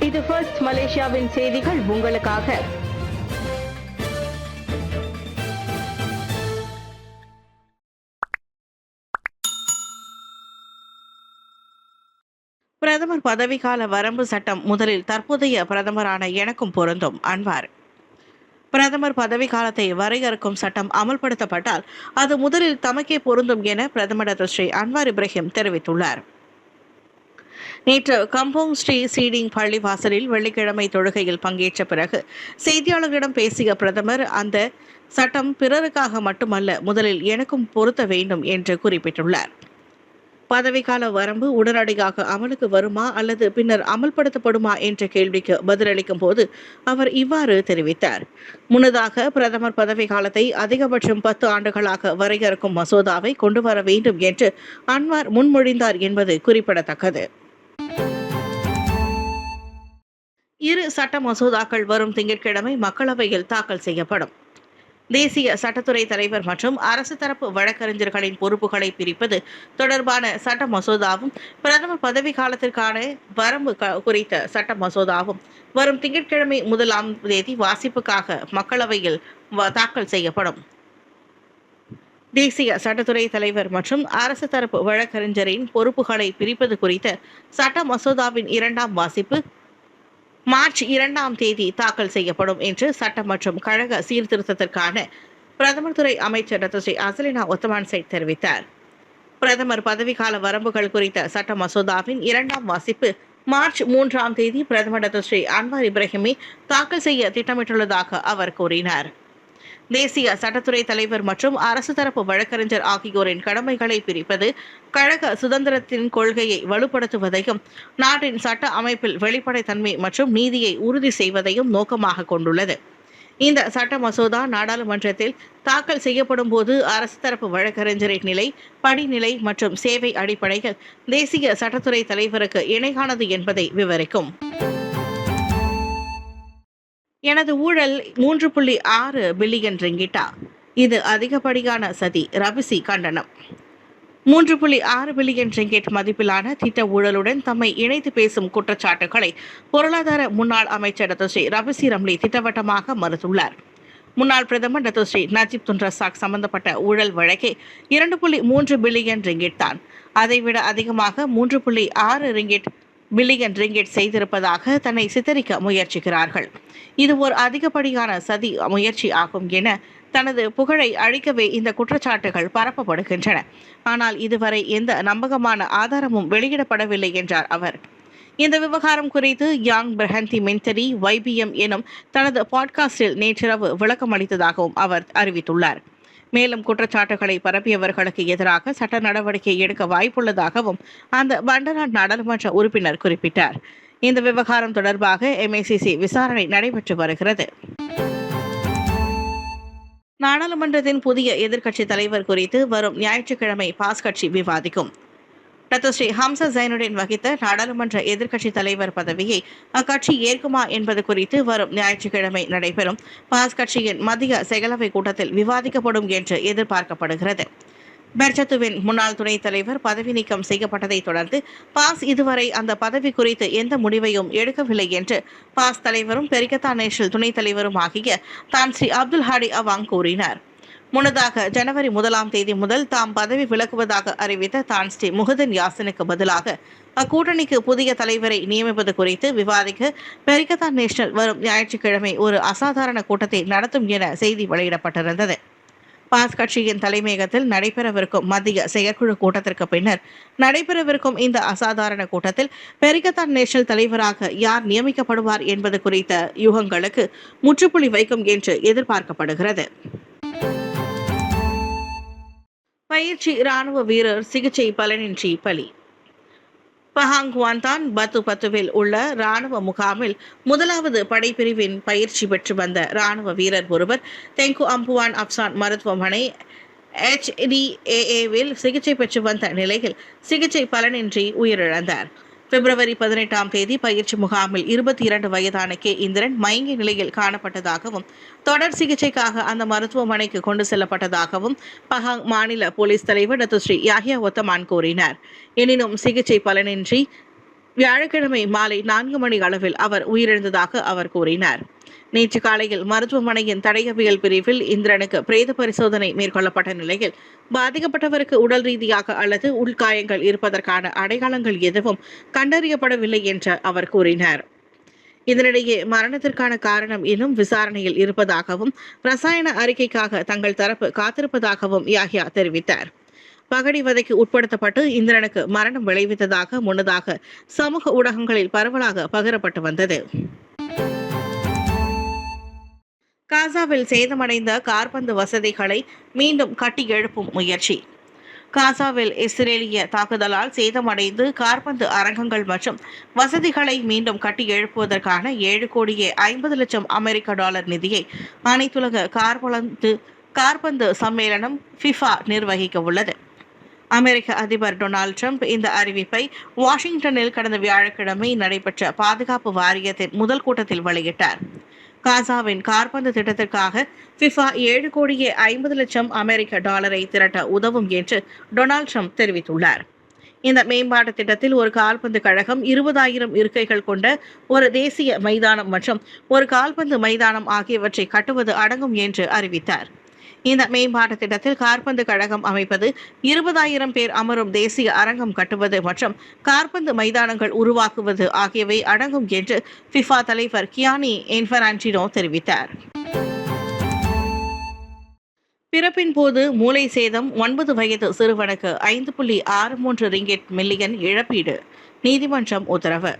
இது ஃபர்ஸ்ட் மலேசியாவின் செய்திகள் உங்களுக்காக. பிரதமர் பதவிக்கால வரம்பு சட்டம் முதலில் தற்போதைய பிரதமரான எனக்கும் பொருந்தும். அன்வார். பிரதமர் பதவிக்காலத்தை வரையறுக்கும் சட்டம் அமல்படுத்தப்பட்டால் அது முதலில் தமக்கே பொருந்தும் என பிரதமர் ஸ்ரீ அன்வார் இப்ராஹிம் தெரிவித்துள்ளார். நேற்று கம்போங் ஸ்ரீ சீடிங் பள்ளிவாசலில் வெள்ளிக்கிழமை தொழுகையில் பங்கேற்ற பிறகு செய்தியாளர்களிடம் பேசிய பிரதமர், அந்த சட்டம் பிறருக்காக மட்டுமல்ல, முதலில் எனக்கும் பொருத்த வேண்டும் என்று குறிப்பிட்டுள்ளார். பதவிக்கால வரம்பு உடனடியாக அமலுக்கு வருமா அல்லது பின்னர் அமல்படுத்தப்படுமா என்ற கேள்விக்கு பதிலளிக்கும் போது அவர் இவ்வாறு தெரிவித்தார். முன்னதாக பிரதமர் பதவி காலத்தை அதிகபட்சம் 10 ஆண்டுகளாக வரையறுக்கும் மசோதாவை கொண்டு வர வேண்டும் என்று அன்வார் முன்மொழிந்தார் என்பது குறிப்பிடத்தக்கது. இரு சட்ட மசோதாக்கள் வரும் திங்கட்கிழமை மக்களவையில் தாக்கல் செய்யப்படும். தேசிய சட்டத்துறை தலைவர் மற்றும் அரசு தரப்பு வழக்கறிஞர்களின் பொறுப்புகளை பிரிப்பது தொடர்பான சட்ட மசோதாவும் பிரதமர் பதவி காலத்திற்கான வரம்பு குறித்த சட்ட மசோதாவும் வரும் திங்கட்கிழமை 1ஆம் தேதி வாசிப்புக்காக மக்களவையில் தாக்கல் செய்யப்படும். தேசிய சட்டத்துறை தலைவர் மற்றும் அரசு தரப்பு வழக்கறிஞரின் பொறுப்புகளை பிரிப்பது குறித்த சட்ட மசோதாவின் 2ஆம் வாசிப்பு மார்ச் 2ஆம் தேதி தாக்கல் செய்யப்படும் என்று சட்டம் மற்றும் கழக சீர்திருத்தத்திற்கான பிரதமர் துறை அமைச்சர் ஸ்ரீ அசலினா ஒத்தமான் சைட் தெரிவித்தார். பிரதமர் பதவிக்கால வரம்புகள் குறித்த சட்ட மசோதாவின் 2ஆம் வாசிப்பு மார்ச் 3ஆம் தேதி பிரதமர் ஸ்ரீ அன்வார் இப்ராஹிமை தாக்கல் செய்ய திட்டமிட்டுள்ளதாக அவர் கூறினார். தேசிய சட்டத்துறை தலைவர் மற்றும் அரசு தரப்பு வழக்கறிஞர் ஆகியோரின் கடமைகளை பிரிப்பது கழக சுதந்திரத்தின் கொள்கையை வலுப்படுத்துவதையும் நாட்டின் சட்ட அமைப்பில் வெளிப்படைத்தன்மை மற்றும் நீதியை உறுதி செய்வதையும் நோக்கமாக கொண்டுள்ளது. இந்த சட்ட மசோதா நாடாளுமன்றத்தில் தாக்கல் செய்யப்படும் போது அரசு தரப்பு வழக்கறிஞரின் நிலை, படிநிலை மற்றும் சேவை அடிப்படையில் தேசிய சட்டத்துறை தலைவருக்கு இணையானது என்பதை விவரிக்கும். எனது ஊழல் 3.6 பில்லியன் ரிங்கிட்டா, இது அதிகப்படியான சதி. ரபிசி கண்டனம். 3.6 பில்லியன் ரிங்கிட் மதிப்பிலான திட்ட ஊழலுடன் தம்மை இணைத்து பேசும் குற்றச்சாட்டுகளை பொருளாதார முன்னாள் அமைச்சர் ஸ்ரீ ரபிசி ரம்லி திட்டவட்டமாக மறுத்துள்ளார். முன்னாள் பிரதமர் ஸ்ரீ நஜீப் துன் ரசாக் சம்பந்தப்பட்ட ஊழல் வழக்கே 2.3 பில்லியன் ரிங்கிட் தான். அதைவிட அதிகமாக 3.6 பில்லியன் ரிங்கிட் செய்திருப்பதாக தன்னை சித்தரிக்க முயற்சிக்கிறார்கள். இது ஒரு அதிகப்படியான சதி முயற்சி ஆகும் என தனது புகழை அழிக்கவே இந்த குற்றச்சாட்டுகள் பரப்பப்படுகின்றன. ஆனால் இதுவரை எந்த நம்பகமான ஆதாரமும் வெளியிடப்படவில்லை என்றார் அவர். இந்த விவகாரம் குறித்து யாங் பிரஹந்தி மென்டரி YBM எனும் தனது பாட்காஸ்டில் நேற்றிரவு விளக்கம் அளித்ததாகவும் அவர் அறிவித்துள்ளார். மேலும் குற்றச்சாட்டுகளை பரப்பியவர்களுக்கு எதிராக சட்ட நடவடிக்கை எடுக்க வாய்ப்புள்ளதாகவும் அந்த பண்டராட் நாடாளுமன்ற உறுப்பினர் குறிப்பிட்டார். இந்த விவகாரம் தொடர்பாக MACC விசாரணை நடைபெற்று வருகிறது. நாடாளுமன்றத்தின் புதிய எதிர்க்கட்சித் தலைவர் குறித்து வரும் ஞாயிற்றுக்கிழமை பாஸ் கட்சி விவாதிக்கும். ஸ்ரீ ஹம்சா ஜைனுடன் வகித்த நாடாளுமன்ற எதிர்க்கட்சித் தலைவர் பதவியை அக்கட்சி ஏற்குமா என்பது குறித்து வரும் ஞாயிற்றுக்கிழமை நடைபெறும் பாஸ் கட்சியின் மத்திய செயலவை கூட்டத்தில் விவாதிக்கப்படும் என்று எதிர்பார்க்கப்படுகிறது. பெர்சத்துவின் முன்னாள் துணைத் தலைவர் பதவி நீக்கம் செய்யப்பட்டதை தொடர்ந்து பாஸ் இதுவரை அந்த பதவி குறித்து எந்த முடிவையும் எடுக்கவில்லை என்று பாஸ் தலைவரும் பெரிகத்தான் நேஷனல் துணைத் தலைவரும் ஆகிய தான் ஸ்ரீ அப்துல் ஹாடி அவாங் கூறினார். முன்னதாக ஜனவரி 1ஆம் தேதி முதல் தாம் பதவி விலகுவதாக அறிவித்த தான் ஸ்ரீ முஹதன் யாசினுக்கு பதிலாக அக்கூட்டணிக்கு புதிய தலைவரை நியமிப்பது குறித்து விவாதிக்க பெரிகத்தான் நேஷனல் வரும் ஞாயிற்றுக்கிழமை ஒரு அசாதாரண கூட்டத்தை நடத்தும் என செய்தி வெளியிடப்பட்டிருந்தது. பாஸ் கட்சியின் தலைமையகத்தில் நடைபெறவிருக்கும் மத்திய செயற்குழு கூட்டத்திற்கு பின்னர் நடைபெறவிருக்கும் இந்த அசாதாரண கூட்டத்தில் பெரிகத்தான் நேஷனல் தலைவராக யார் நியமிக்கப்படுவார் என்பது குறித்த யூகங்களுக்கு முற்றுப்புள்ளி வைக்கும் என்று எதிர்பார்க்கப்படுகிறது. பயிற்சி இராணுவ வீரர் சிகிச்சை பலனின்றி பலி. பஹாங் குவாந்தான் பத்துவில் உள்ள இராணுவ முகாமில் 1வது படைப்பிரிவின் பயிற்சி பெற்று வந்த இராணுவ வீரர் ஒருவர் தெங்கு அம்புவான் அப்சான் மருத்துவமனை HDAAவில் சிகிச்சை பெற்று வந்த நிலையில் சிகிச்சை பலனின்றி உயிரிழந்தார். பிப்ரவரி 18ஆம் தேதி பயிற்சி முகாமில் 22 வயதான இந்திரன் மயங்கிய நிலையில் காணப்பட்டதாகவும் தொடர் சிகிச்சைக்காக அந்த மருத்துவமனைக்கு கொண்டு செல்லப்பட்டதாகவும் பஹாங் மாநில போலீஸ் தலைவர் ஸ்ரீ யாஹியா ஒத்தமான் கூறினார். எனினும் சிகிச்சை பலனின்றி வியாழக்கிழமை மாலை 4 மணி அளவில் அவர் உயிரிழந்ததாக அவர் கூறினார். நேற்று காலையில் மருத்துவமனையின் தடயவியல் பிரிவில் இந்திரனுக்கு பிரேத பரிசோதனை மேற்கொள்ளப்பட்ட நிலையில் பாதிக்கப்பட்டவருக்கு உடல் ரீதியாக அல்லது உள்காயங்கள் இருப்பதற்கான அடையாளங்கள் எதுவும் கண்டறியப்படவில்லை என்று அவர் கூறினார். இதனிடையே மரணத்திற்கான காரணம் இன்னும் விசாரணையில் இருப்பதாகவும் ரசாயன அறிக்கைக்காக தங்கள் தரப்பு காத்திருப்பதாகவும் யாஹ்யா தெரிவித்தார். பகடி வதைக்கு உட்படுத்தப்பட்டு இந்திரனுக்கு மரணம் விளைவித்ததாக முன்னதாக சமூக ஊடகங்களில் பரவலாக பகிரப்பட்டு வந்தது. காசாவில் சேதமடைந்த காற்பந்து வசதிகளை மீண்டும் கட்டி எழுப்பும் முயற்சி. காசாவில் இஸ்ரேலிய தாக்குதலால் சேதமடைந்து காற்பந்து அரங்கங்கள் மற்றும் வசதிகளை மீண்டும் கட்டி எழுப்புவதற்கான 7,50,00,000 அமெரிக்க டாலர் நிதியை அனைத்துலக காற்பந்து சம்மேளனம் ஃபிஃபா நிர்வகிக்க உள்ளது. அமெரிக்க அதிபர் டொனால்டு டிரம்ப் இந்த அறிவிப்பை வாஷிங்டனில் கடந்த வியாழக்கிழமை நடைபெற்ற பாதுகாப்பு வாரியத்தின் முதல் கூட்டத்தில் வெளியிட்டார். காசாவின் காற்பந்து திட்டத்திற்காக ஃபிஃபா 7,50,00,000 அமெரிக்க டாலரை திரட்ட உதவும் என்று டொனால்டு ட்ரம்ப் தெரிவித்துள்ளார். இந்த மேம்பாட்டு திட்டத்தில் ஒரு கால்பந்து கழகம், 20,000 இருக்கைகள் கொண்ட ஒரு தேசிய மைதானம் மற்றும் ஒரு கால்பந்து மைதானம் ஆகியவற்றை கட்டுவது அடங்கும் என்று அறிவித்தார். இந்த மேம்பாட்டு திட்டத்தில் காற்பந்து கழகம் அமைப்பது, 20,000 பேர் அமரும் தேசிய அரங்கம் கட்டுவது மற்றும் காற்பந்து மைதானங்கள் உருவாக்குவது ஆகியவை அடங்கும் என்று ஃபிஃபா தலைவர் கியானி இன்ஃபரான்டினோ தெரிவித்தார். பிறப்பின் போது மூளை சேதம் 9 வயது சிறுவனுக்கு 5.63 மில்லியன் இழப்பீடு, நீதிமன்றம் உத்தரவு.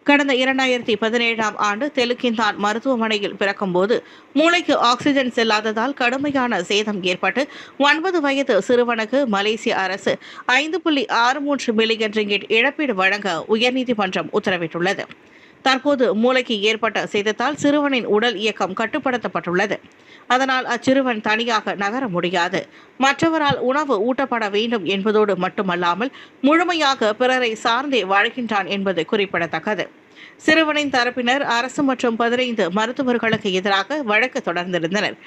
கடந்த 2017ஆம் ஆண்டு தெலுக்கிந்தான் மருத்துவமனையில் பிறக்கும்போது மூளைக்கு ஆக்சிஜன் செல்லாததால் கடுமையான சேதம் ஏற்பட்டு 9 வயது சிறுவனுக்கு மலேசிய அரசு 5.63 மில்லியன் ரிங்கிட் இழப்பீடு வழங்க உயர்நீதிமன்றம் உத்தரவிட்டுள்ளது. தற்போது மூளைக்கு ஏற்பட்ட சேதத்தால் சிறுவனின் உடல் இயக்கம் கட்டுப்படுத்தப்பட்டுள்ளது. அதனால் அச்சிறுவன் தனியாக நகர முடியாது, மற்றவரால் உணவு ஊட்டப்பட வேண்டும் என்பதோடு மட்டுமல்லாமல் முழுமையாக பிறரை சார்ந்தே வாழ்கின்றான் என்பது குறிப்பிடத்தக்கது. சிறுவனின் தரப்பினர் அரசு மற்றும் 15 மருத்துவர்களுக்கு எதிராக வழக்கு தொடர்ந்திருந்தனர்.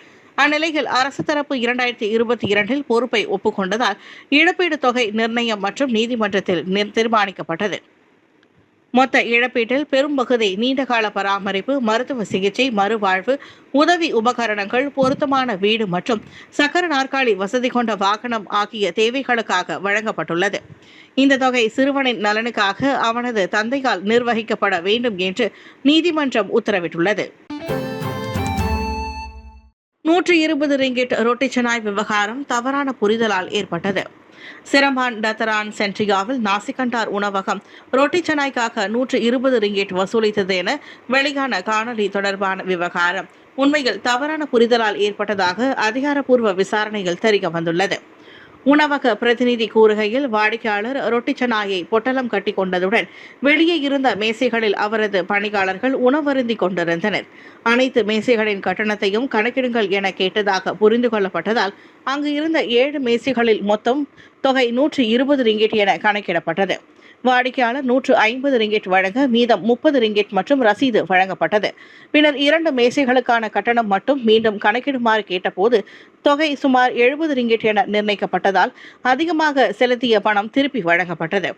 அந்நிலையில் அரசு தரப்பு 2022இல் பொறுப்பை ஒப்புக்கொண்டதால் இழப்பீடு தொகை நிர்ணயம் மற்றும் நீதிமன்றத்தில் தீர்மானிக்கப்பட்டது. மொத்த இழப்பீட்டில் பெரும்பகுதி நீண்டகால பராமரிப்பு, மருத்துவ சிகிச்சை, மறுவாழ்வு, உதவி உபகரணங்கள், பொருத்தமான வீடு மற்றும் சக்கர நாற்காலி வசதி கொண்ட வாகனம் ஆகிய தேவைகளுக்காக வழங்கப்பட்டுள்ளது. இந்த தொகை சிறுவனின் நலனுக்காக அவனது தந்தையால் நிர்வகிக்கப்பட வேண்டும் என்று நீதிமன்றம் உத்தரவிட்டுள்ளது. 120 ரிங்கிட் ரொட்டி செனாய் விவகாரம் தவறான புரிதலால் ஏற்பட்டது. சிரமான் டத்தரான் சென்ட்ரியாவில் நாசிகண்டார் உணவகம் ரொட்டி செனாய்க்காக 120 ரிங்கிட் வசூலித்தது என வெளியான காணொலி தொடர்பான விவகாரம் உண்மையில் தவறான புரிதலால் ஏற்பட்டதாக அதிகாரப்பூர்வ விசாரணையில் தெரிய வந்துள்ளது. உணவக பிரதிநிதி கூறுகையில், வாடிக்கையாளர் ரொட்டி செனாயை பொட்டலம் கட்டி கொண்டதுடன் வெளியே இருந்த மேசைகளில் அவரது பணியாளர்கள் உணவருந்தி கொண்டிருந்தனர். அனைத்து மேசைகளின் கட்டணத்தையும் கணக்கிடுங்கள் என கேட்டதாக புரிந்து கொள்ளப்பட்டதால் அங்கு இருந்த 7 மேசைகளில் மொத்தம் தொகை 120 ரிங்கிட் என கணக்கிடப்பட்டது. வாடிக்கையாளர் 150 ரிங்கிட் வழங்க மீதம் 30 ரிங்கிட் மற்றும் ரசீது வழங்கப்பட்டது. பின்னர் 2 மேசைகளுக்கான கட்டணம் மட்டும் மீண்டும் கணக்கிடுமாறு கேட்டபோது தொகை சுமார் 70 ரிங்கிட் என நிர்ணயிக்கப்பட்டதால் அதிகமாக செலுத்திய பணம் திருப்பி வழங்கப்பட்டது.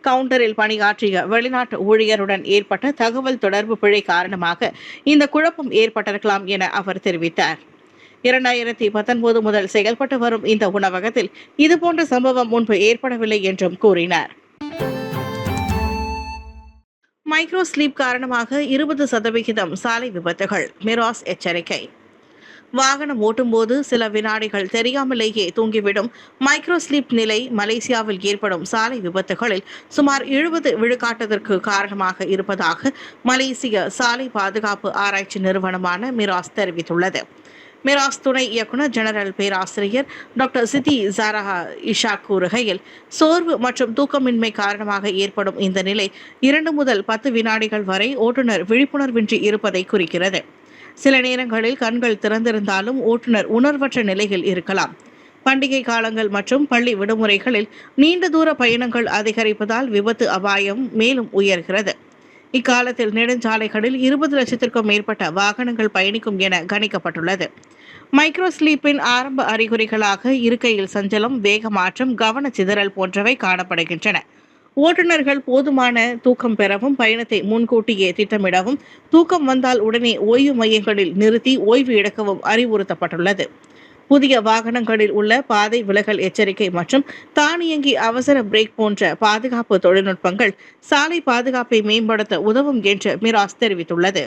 கவுண்டரில் பணியாற்றிய வெளிநாட்டு ஊழியருடன் ஏற்பட்ட தகவல் தொடர்பு பிழை காரணமாக இந்த குழப்பம் ஏற்பட்டிருக்கலாம் என அவர் தெரிவித்தார். 2019 முதல் செயல்பட்டு வரும் இந்த உணவகத்தில் இதுபோன்ற சம்பவம் முன்பு ஏற்படவில்லை என்றும் கூறினார். மைக்ரோ ஸ்லீப் காரணமாக 20% சாலை விபத்துகள், மிராஸ் எச்சரிக்கை. வாகனம் ஓட்டும்போது சில வினாடிகள் தெரியாமலேயே தூங்கிவிடும் மைக்ரோ ஸ்லீப் நிலை மலேசியாவில் ஏற்படும் சாலை விபத்துகளில் சுமார் 70 விழுக்காட்டிற்கு காரணமாக இருப்பதாக மலேசிய சாலை பாதுகாப்பு ஆராய்ச்சி நிறுவனமான மிராஸ் தெரிவித்துள்ளது. மிராஸ் துணை இயக்குநர் ஜெனரல் பேராசிரியர் டாக்டர் சிதி ஜாரஹா இஷா கூறுகையில், சோர்வு மற்றும் தூக்கமின்மை காரணமாக ஏற்படும் இந்த நிலை 2 முதல் 10 வினாடிகள் வரை ஓட்டுநர் விழிப்புணர்வின்றி இருப்பதை குறிக்கிறது. சில நேரங்களில் கண்கள் திறந்திருந்தாலும் ஓட்டுநர் உணர்வற்ற நிலையில் இருக்கலாம். பண்டிகை காலங்கள் மற்றும் பள்ளி விடுமுறைகளில் நீண்ட தூர பயணங்கள் அதிகரிப்பதால் விபத்து அபாயம் மேலும் உயர்கிறது. இக்காலத்தில் நெடுஞ்சாலைகளில் 20 லட்சத்திற்கும் மேற்பட்ட வாகனங்கள் பயணிக்கும் என கணிக்கப்பட்டுள்ளது. மைக்ரோ ஸ்லீப்பின் ஆரம்ப அறிகுறிகளாக இருக்கையில் சஞ்சலம், வேக மாற்றம், கவனச்சிதறல் போன்றவை காணப்படுகின்றன. ஓட்டுநர்கள் போதுமான தூக்கம் பெறவும், பயணத்தை முன்கூட்டியே திட்டமிடவும், தூக்கம் வந்தால் உடனே ஓய்வு மையங்களில் நிறுத்தி ஓய்வு எடுக்கவும் அறிவுறுத்தப்பட்டுள்ளது. புதிய வாகனங்களில் உள்ள பாதை விலகல் எச்சரிக்கை மற்றும் தானியங்கி அவசர பிரேக் போன்ற பாதுகாப்பு தொழில்நுட்பங்கள் சாலை பாதுகாப்பை மேம்படுத்த உதவும் என்று மிராஸ் தெரிவித்துள்ளது.